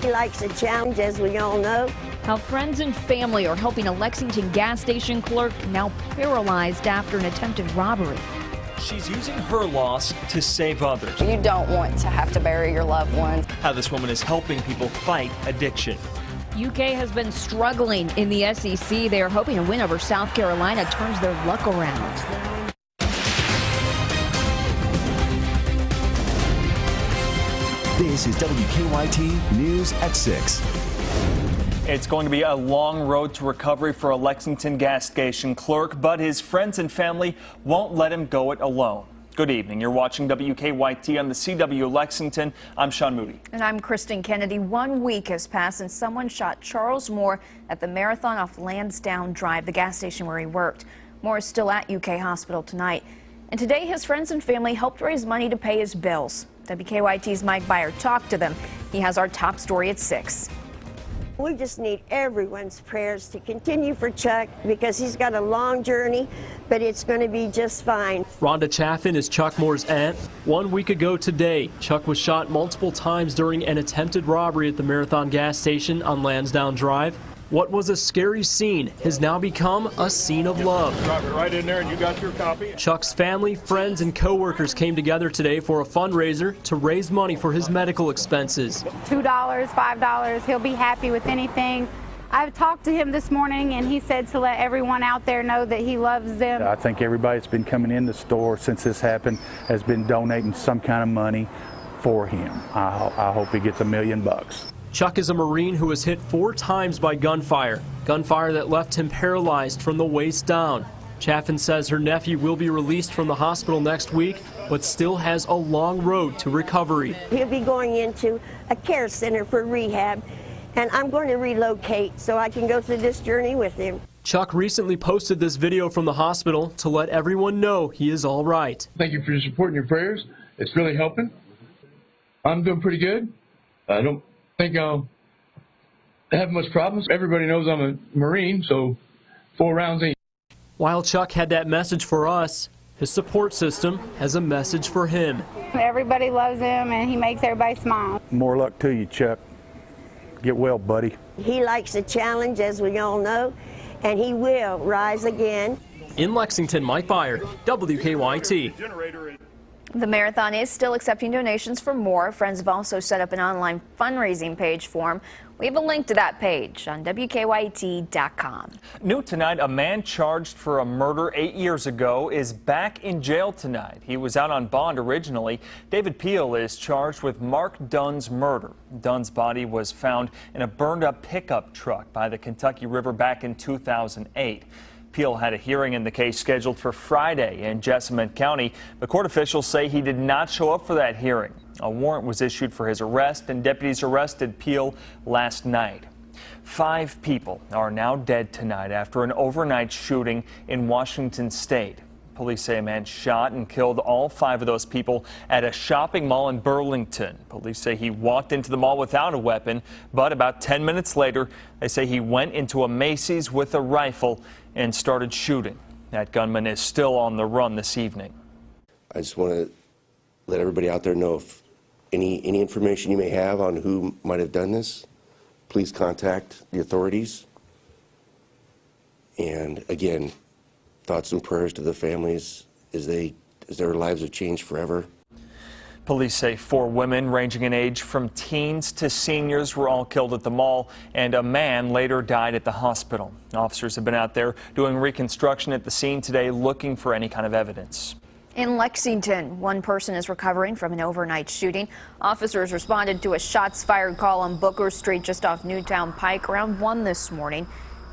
He likes a challenge, as we all know. How friends and family are helping a Lexington gas station clerk now paralyzed after an attempted robbery. She's using her loss to save others. You don't want to have to bury your loved ones. How this woman is helping people fight addiction. UK has been struggling in the SEC. They are hoping a win over South Carolina turns their luck around. This is WKYT News at 6. It's going to be a long road to recovery for a Lexington gas station clerk, but his friends and family won't let him go it alone. Good evening. You're watching WKYT on the CW Lexington. I'm Sean Moody. And I'm Kristen Kennedy. 1 week has passed since someone shot Charles Moore at the Marathon off Lansdowne Drive, the gas station where he worked. Moore is still at UK Hospital tonight. And today his friends and family helped raise money to pay his bills. WKYT's Mike Byer talked to them. He has our top story at 6. We just need everyone's prayers to continue for Chuck because he's got a long journey, but it's going to be just fine. Rhonda Chaffin is Chuck Moore's aunt. 1 week ago today, Chuck was shot multiple times during an attempted robbery at the Marathon gas station on Lansdowne Drive. What was a scary scene has now become a scene of love. Drop it right in there and you got your copy. Chuck's family, friends, and co-workers came together today for a fundraiser to raise money for his medical expenses. $2, $5, he'll be happy with anything. I've talked to him this morning and he said to let everyone out there know that he loves them. I think everybody that's been coming in the store since this happened has been donating some kind of money for him. I hope he gets $1 million. Chuck is a Marine who was hit 4 times by gunfire that left him paralyzed from the waist down. Chaffin says her nephew will be released from the hospital next week, but still has a long road to recovery. He'll be going into a care center for rehab, and I'm going to relocate so I can go through this journey with him. Chuck recently posted this video from the hospital to let everyone know he is all right. Thank you for your support and your prayers. It's really helping. I'm doing pretty good. I don't think I'll have much problems. Everybody knows I'm a Marine, so 4 rounds ain't. While Chuck had that message for us, his support system has a message for him. Everybody loves him and he makes everybody smile. More luck to you, Chuck. Get well, buddy. He likes a challenge, as we all know, and he will rise again. In Lexington, Mike Byer, WKYT. The marathon is still accepting donations for more. Friends have also set up an online fundraising page for him. We have a link to that page on WKYT.com. New tonight, a man charged for a murder 8 years ago is back in jail tonight. He was out on bond originally. David Peel is charged with Mark Dunn's murder. Dunn's body was found in a burned-up pickup truck by the Kentucky River back in 2008. Peel had a hearing in the case scheduled for Friday in Jessamine County. The court officials say he did not show up for that hearing. A warrant was issued for his arrest, and deputies arrested Peel last night. 5 people are now dead tonight after an overnight shooting in Washington State. Police say a man shot and killed all 5 of those people at a shopping mall in Burlington. Police say he walked into the mall without a weapon, but about 10 minutes later, they say he went into a Macy's with a rifle and started shooting. That gunman is still on the run this evening. I just want to let everybody out there know if any information you may have on who might have done this, please contact the authorities. And again, thoughts and prayers to the families as their lives have changed forever. Police say 4 women ranging in age from teens to seniors were all killed at the mall, and a man later died at the hospital. Officers have been out there doing reconstruction at the scene today looking for any kind of evidence. In Lexington, 1 person is recovering from an overnight shooting. Officers responded to a shots fired call on Booker Street just off Newtown Pike around 1 this morning.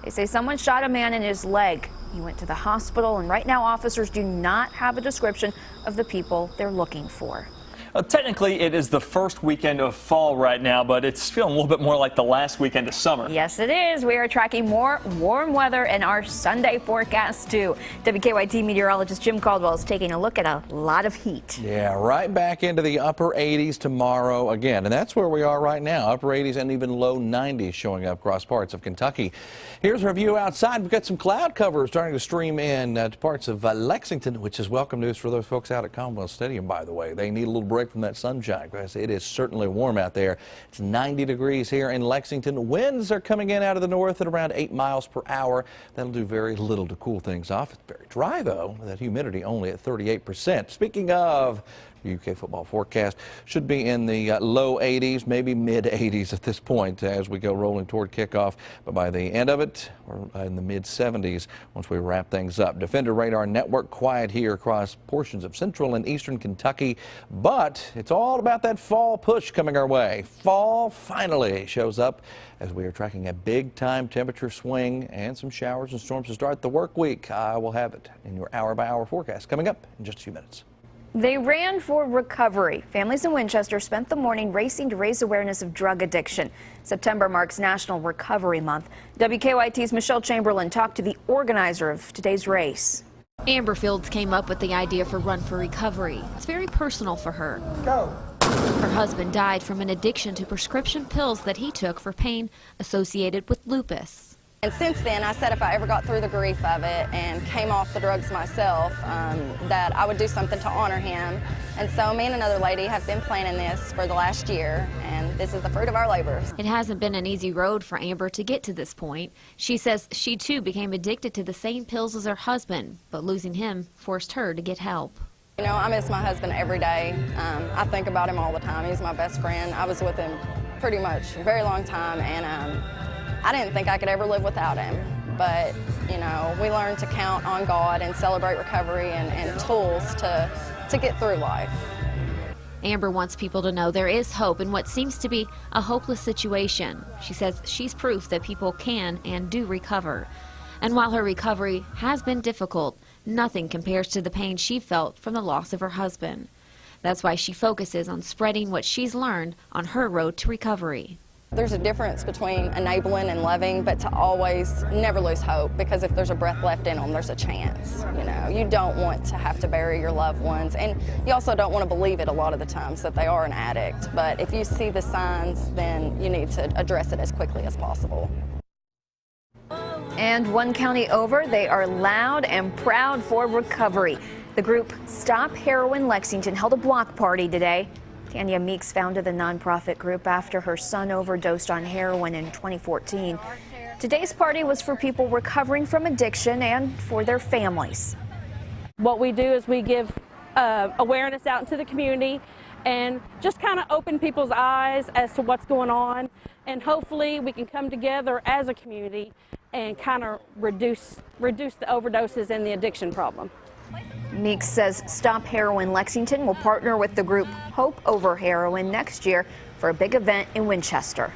They say someone shot a man in his leg. He went to the hospital, and right now officers do not have a description of the people they're looking for. Technically, it is the first weekend of fall right now, but it's feeling a little bit more like the last weekend of summer. Yes, it is. We are tracking more warm weather in our Sunday forecast, too. WKYT meteorologist Jim Caldwell is taking a look at a lot of heat. Yeah, right back into the upper 80s tomorrow again, and that's where we are right now. Upper 80s and even low 90s showing up across parts of Kentucky. Here's a view outside. We've got some cloud cover starting to stream in to parts of Lexington, which is welcome news for those folks out at Commonwealth Stadium, by the way. They need a little break break from that sunshine because it is certainly warm out there. It's 90 degrees here in Lexington. Winds are coming in out of the north at around 8 miles per hour. That'll do very little to cool things off. It's very dry, though, with that humidity only at 38%. Speaking of UK football forecast, should be in the low 80s, maybe mid 80s at this point as we go rolling toward kickoff. But by the end of it, we're in the mid 70s once we wrap things up. Defender radar network quiet here across portions of central and eastern Kentucky, but it's all about that fall push coming our way. Fall finally shows up as we are tracking a big time temperature swing and some showers and storms to start the work week. I will have it in your hour by hour forecast coming up in just a few minutes. They ran for recovery. Families in Winchester spent the morning racing to raise awareness of drug addiction. September marks National Recovery Month. WKYT's Michelle Chamberlain talked to the organizer of today's race. Amber Fields came up with the idea for Run for Recovery. It's very personal for her. Go. Her husband died from an addiction to prescription pills that he took for pain associated with lupus. And since then, I said if I ever got through the grief of it and came off the drugs myself, that I would do something to honor him. And so me and another lady have been planning this for the last year, and this is the fruit of our labors. It hasn't been an easy road for Amber to get to this point. She says she too became addicted to the same pills as her husband, but losing him forced her to get help. You know, I miss my husband every day. I think about him all the time. He's my best friend. I was with him pretty much a very long time, and I didn't think I could ever live without him, but, you know, we learned to count on God and celebrate recovery and tools to get through life. Amber wants people to know there is hope in what seems to be a hopeless situation. She says she's proof that people can and do recover. And while her recovery has been difficult, nothing compares to the pain she felt from the loss of her husband. That's why she focuses on spreading what she's learned on her road to recovery. There's a difference between enabling and loving, but to always never lose hope, because if there's a breath left in them, there's a chance. You know, you don't want to have to bury your loved ones, and you also don't want to believe it a lot of the times that they are an addict. But if you see the signs, then you need to address it as quickly as possible. And one county over, they are loud and proud for recovery. The group Stop Heroin Lexington held a block party today. Tanya Meeks founded the nonprofit group after her son overdosed on heroin in 2014. Today's party was for people recovering from addiction and for their families. What we do is we give awareness out into the community and just kind of open people's eyes as to what's going on, and hopefully we can come together as a community and kind of reduce the overdoses and the addiction problem. Meeks says Stop Heroin Lexington will partner with the group Hope Over Heroin next year for a big event in Winchester.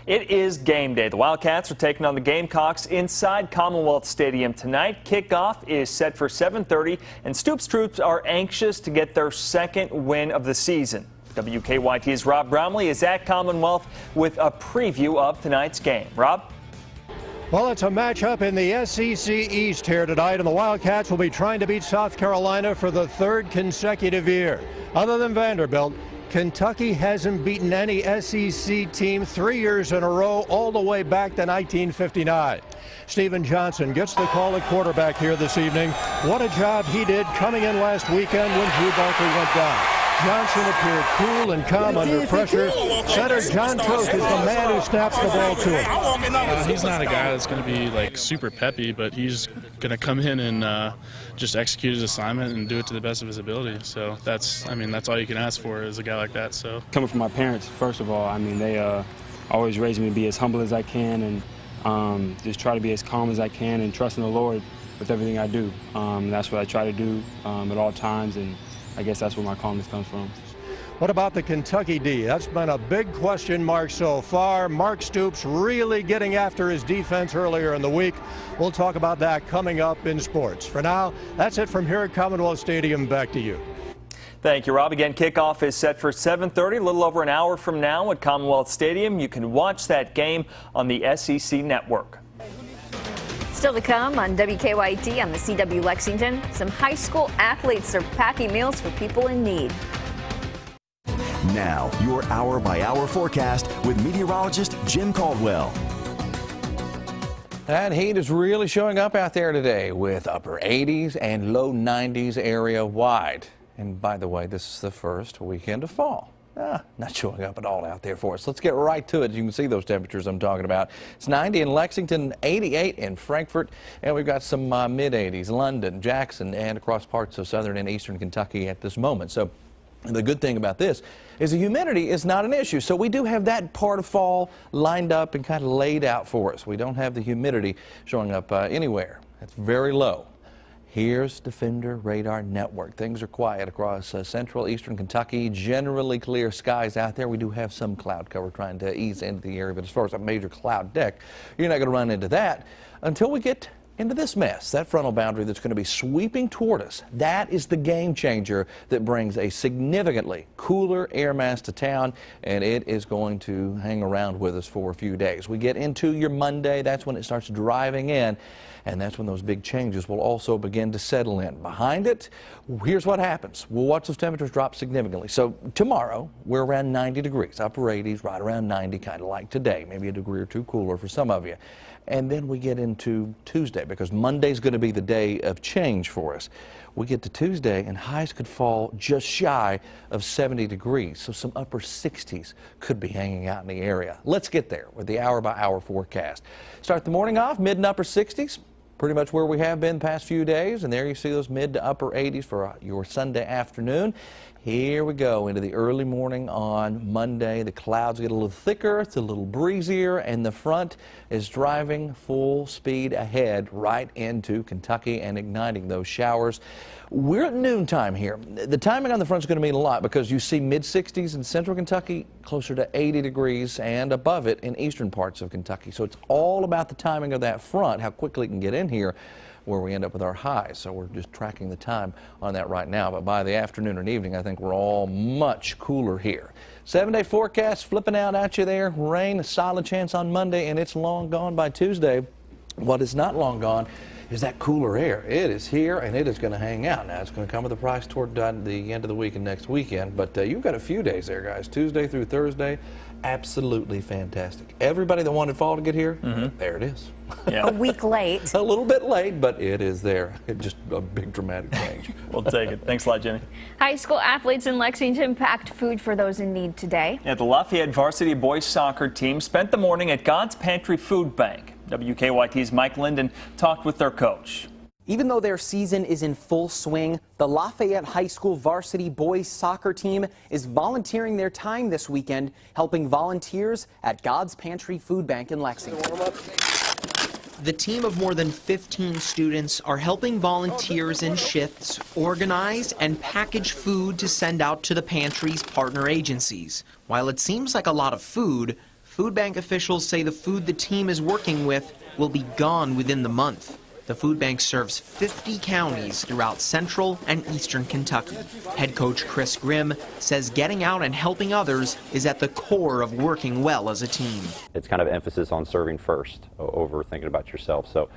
It is game day. The Wildcats are taking on the Gamecocks inside Commonwealth Stadium tonight. Kickoff is set for 7:30, and Stoops troops are anxious to get their second win of the season. WKYT's Rob Bromley is at Commonwealth with a preview of tonight's game. Rob? Well, it's a matchup in the SEC East here tonight, and the Wildcats will be trying to beat South Carolina for the third consecutive year. Other than Vanderbilt, Kentucky hasn't beaten any SEC team 3 years in a row, all the way back to 1959. Stephen Johnson gets the call at quarterback here this evening. What a job he did coming in last weekend when Drew Barker went down. Johnson appeared cool and calm under pressure. Center John Toth is the man who snaps the ball to him. He's not a guy that's going to be like super peppy, but he's going to come in and just execute his assignment and do it to the best of his ability. So that's all you can ask for is a guy like that. So coming from my parents, first of all, they always raised me to be as humble as I can and just try to be as calm as I can and trust in the Lord with everything I do. That's what I try to do at all times, and I guess that's where my calmness comes from. What about the Kentucky D? That's been a big question mark so far. Mark Stoops really getting after his defense earlier in the week. We'll talk about that coming up in sports. For now, that's it from here at Commonwealth Stadium. Back to you. Thank you, Rob. Again, kickoff is set for 7:30, a little over an hour from now at Commonwealth Stadium. You can watch that game on the SEC Network. Still to come on WKYT on the CW Lexington, some high school athletes are packing meals for people in need. Now, your hour-by-hour forecast with meteorologist Jim Caldwell. That heat is really showing up out there today with upper 80s and low 90s area wide. And by the way, this is the first weekend of fall. Not showing up at all out there for us. Let's get right to it. You can see those temperatures I'm talking about. It's 90 in Lexington, 88 in Frankfort, and we've got some mid-80s, London, Jackson, and across parts of southern and eastern Kentucky at this moment. So the good thing about this is the humidity is not an issue. So we do have that part of fall lined up and kind of laid out for us. We don't have the humidity showing up anywhere. It's very low. Here's Defender Radar Network. Things are quiet across central eastern Kentucky. Generally clear skies out there. We do have some cloud cover trying to ease into the area, but as far as a major cloud deck, you're not going to run into that until we get into this mess. That frontal boundary that's going to be sweeping toward us, that is the game changer that brings a significantly cooler air mass to town, and it is going to hang around with us for a few days. We get into your Monday, that's when it starts driving in, and that's when those big changes will also begin to settle in. Behind it, here's what happens. We'll watch those temperatures drop significantly. So tomorrow, we're around 90 degrees, upper 80s, right around 90, kind of like today, maybe a degree or two cooler for some of you. And then we get into Tuesday, because Monday's going to be the day of change for us. We get to Tuesday, and highs could fall just shy of 70 degrees, so some upper 60s could be hanging out in the area. Let's get there with the hour-by-hour forecast. Start the morning off, mid and upper 60s. Pretty much where we have been the past few days, and there you see those mid to upper 80s for your Sunday afternoon. Here we go into the early morning on Monday. The clouds get a little thicker, it's a little breezier, and the front is driving full speed ahead right into Kentucky and igniting those showers. We're at noontime here. The timing on the front is going to mean a lot, because you see mid-60s in central Kentucky, closer to 80 degrees, and above it in eastern parts of Kentucky. So it's all about the timing of that front, how quickly it can get in here, where we end up with our highs. So we're just tracking the time on that right now. But by the afternoon and evening, I think we're all much cooler here. 7-day forecast flipping out at you there. Rain, a solid chance on Monday, and it's long gone by Tuesday. What is not long gone is that cooler air. It is here, and it is going to hang out. Now, it's going to come with a price toward the end of the week and next weekend, but you've got a few days there, guys. Tuesday through Thursday, absolutely fantastic. Everybody that wanted fall to get here, there it is. A week late. A little bit late, but it is there. It's just a big dramatic change. We'll take it. Thanks a lot, Jimmy. High school athletes in Lexington packed food for those in need today. The Lafayette varsity boys soccer team spent the morning at God's Pantry Food Bank. WKYT's Mike Linden talked with their coach. Even though their season is in full swing, the Lafayette High School varsity boys soccer team is volunteering their time this weekend, helping volunteers at God's Pantry Food Bank in Lexington. The team of more than 15 students are helping volunteers in shifts organize and package food to send out to the pantry's partner agencies. While it seems like a lot of food, food bank officials say the food the team is working with will be gone within the month. The food bank serves 50 counties throughout central and eastern Kentucky. Head coach Chris Grimm says getting out and helping others is at the core of working well as a team. It's kind of emphasis on serving first over thinking about yourself. So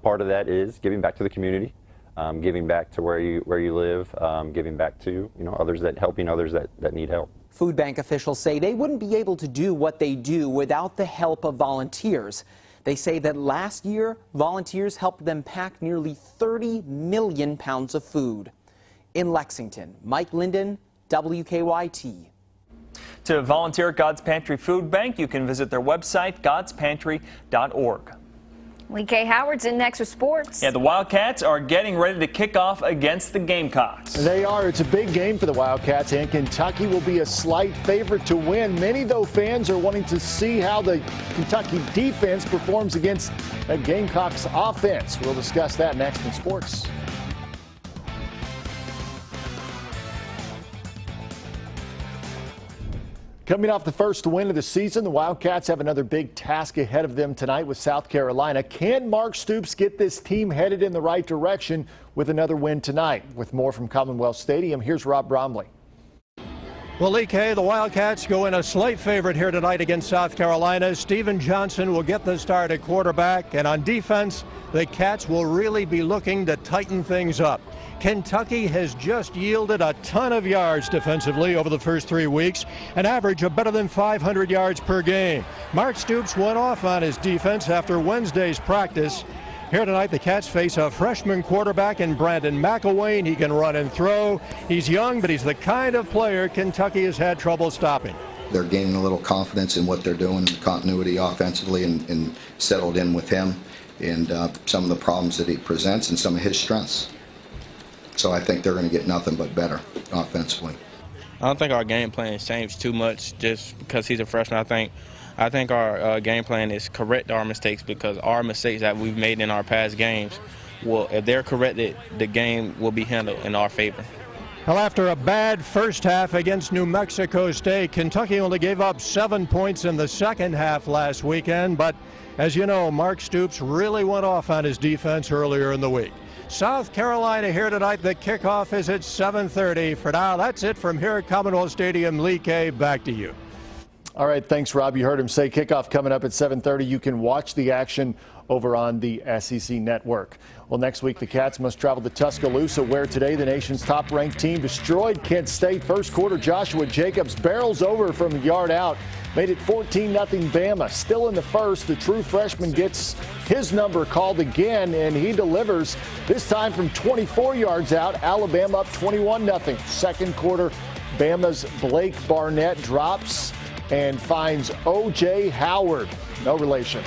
part of that is giving back to the community, giving back to where you live, giving back to others, helping others that need help. Food bank officials say they wouldn't be able to do what they do without the help of volunteers. They say that last year, volunteers helped them pack nearly 30 million pounds of food. In Lexington, Mike Linden, WKYT. To volunteer at God's Pantry Food Bank, you can visit their website, godspantry.org. Lee K. Howard's in next with sports. The Wildcats are getting ready to kick off against the Gamecocks. They are. It's a big game for the Wildcats, and Kentucky will be a slight favorite to win. Many, though, fans are wanting to see how the Kentucky defense performs against a Gamecocks offense. We'll discuss that next in sports. Coming off the first win of the season, the Wildcats have another big task ahead of them tonight with South Carolina. Can Mark Stoops get this team headed in the right direction with another win tonight? With more from Commonwealth Stadium, here's Rob Bromley. Well, Lee K., the Wildcats go in a slight favorite here tonight against South Carolina. Stephen Johnson will get the start at quarterback, and on defense, the Cats will really be looking to tighten things up. Kentucky has just yielded a ton of yards defensively over the first 3 weeks, an average of better than 500 yards per game. Mark Stoops went off on his defense after Wednesday's practice. Here tonight, the Cats face a freshman quarterback in Brandon McElwain. He can run and throw. He's young, but he's the kind of player Kentucky has had trouble stopping. They're gaining a little confidence in what they're doing, the continuity offensively, and settled in with him and some of the problems that he presents and some of his strengths. So I think they're going to get nothing but better offensively. I don't think our game plan has changed too much just because he's a freshman. I think our game plan is correct our mistakes, because our mistakes that we've made in our past games, if they're corrected, the game will be handled in our favor. Well, after a bad first half against New Mexico State, Kentucky only gave up 7 points in the second half last weekend. But as you know, Mark Stoops really went off on his defense earlier in the week. South Carolina here tonight. The kickoff is at 7:30. For now, that's it from here at Commonwealth Stadium. Lee K., back to you. All right, thanks, Rob. You heard him say kickoff coming up at 7:30. You can watch the action over on the SEC Network. Well, next week, the Cats must travel to Tuscaloosa, where today the nation's top-ranked team destroyed Kent State. First quarter, Joshua Jacobs barrels over from a yard out, made it 14-0 Bama. Still in the first, the true freshman gets his number called again, and he delivers, this time from 24 yards out. Alabama up 21-0. Second quarter, Bama's Blake Barnett drops and finds O.J. Howard. No relation.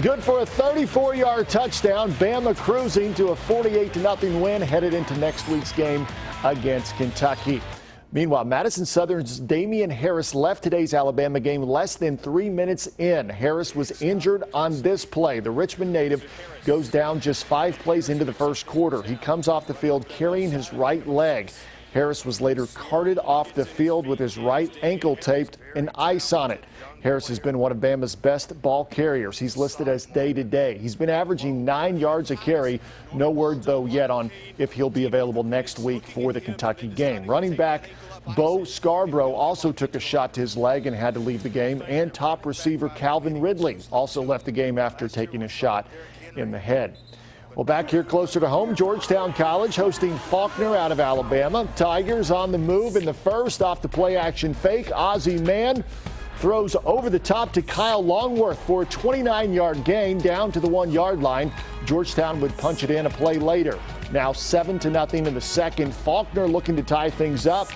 Good for a 34-yard touchdown. Bama cruising to a 48-0 win, headed into next week's game against Kentucky. Meanwhile, Madison Southern's Damian Harris left today's Alabama game less than 3 minutes in. Harris was injured on this play. The Richmond native goes down just 5 plays into the first quarter. He comes off the field carrying his right leg. Harris was later carted off the field with his right ankle taped and ice on it. Harris has been one of Bama's best ball carriers. He's listed as day-to-day. He's been averaging 9 yards a carry. No word, though, yet on if he'll be available next week for the Kentucky game. Running back Bo Scarborough also took a shot to his leg and had to leave the game. And top receiver Calvin Ridley also left the game after taking a shot in the head. Well, back here closer to home, Georgetown College hosting Faulkner out of Alabama. Tigers on the move in the first off the play-action fake. Ozzie Mann throws over the top to Kyle Longworth for a 29-yard gain down to the 1-yard line. Georgetown would punch it in a play later. Now 7-0 in the second. Faulkner looking to tie things up.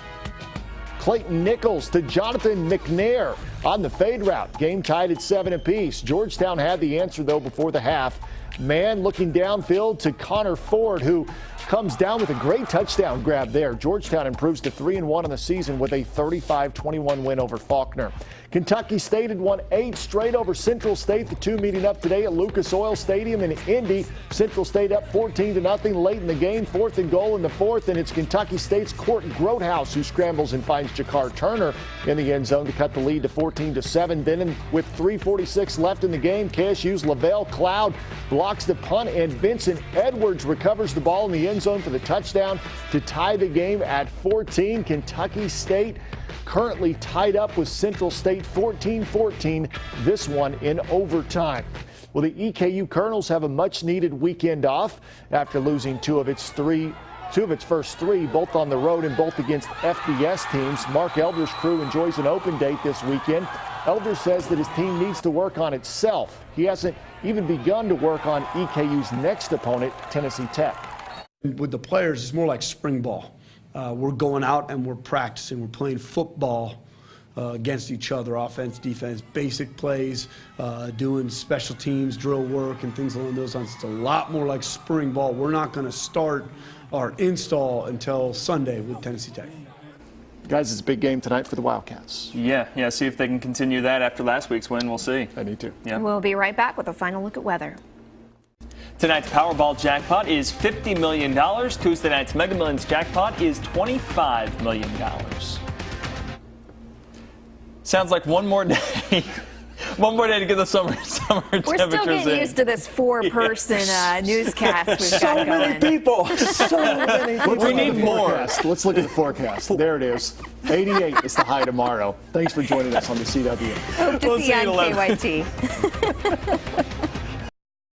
Clayton Nichols to Jonathan McNair on the fade route. Game tied at 7 apiece. Georgetown had the answer, though, before the half. Mann looking downfield to Connor Ford, who comes down with a great touchdown grab there. Georgetown improves to 3-1 on the season with a 35-21 win over Faulkner. Kentucky State had won 8 straight over Central State. The two meeting up today at Lucas Oil Stadium in Indy. Central State up 14-0 late in the game. 4th and goal in the 4th, and it's Kentucky State's Court Grotehouse who scrambles and finds Jakar Turner in the end zone to cut the lead to 14-7. Then with 3:46 left in the game, KSU's Lavelle Cloud blocks the punt, and Vincent Edwards recovers the ball in the end zone for the touchdown to tie the game at 14. Kentucky State currently tied up with Central State 14-14, this one in overtime. Well, the EKU Colonels have a much-needed weekend off after losing two of its first three, both on the road and both against FBS teams. Mark Elder's crew enjoys an open date this weekend. Elder says that his team needs to work on itself. He hasn't even begun to work on EKU's next opponent, Tennessee Tech. With the players, it's more like spring ball. We're going out and we're practicing. We're playing football against each other, offense, defense, basic plays, doing special teams, drill work, and things along those lines. It's a lot more like spring ball. We're not going to start our install until Sunday with Tennessee Tech. Guys, it's a big game tonight for the Wildcats. Yeah, see if they can continue that after last week's win. We'll see. They need to. Yeah. We'll be right back with a final look at weather. Tonight's Powerball jackpot is $50 million. Tuesday night's Mega Millions jackpot is $25 million. Sounds like one more day. One more day to get the summer temperatures in. We're still getting used to this 4-person newscast we've got going. So many people. We need more. Let's look at the forecast. There it is. 88 is the high tomorrow. Thanks for joining us on the CW. Hope to see you on KYT.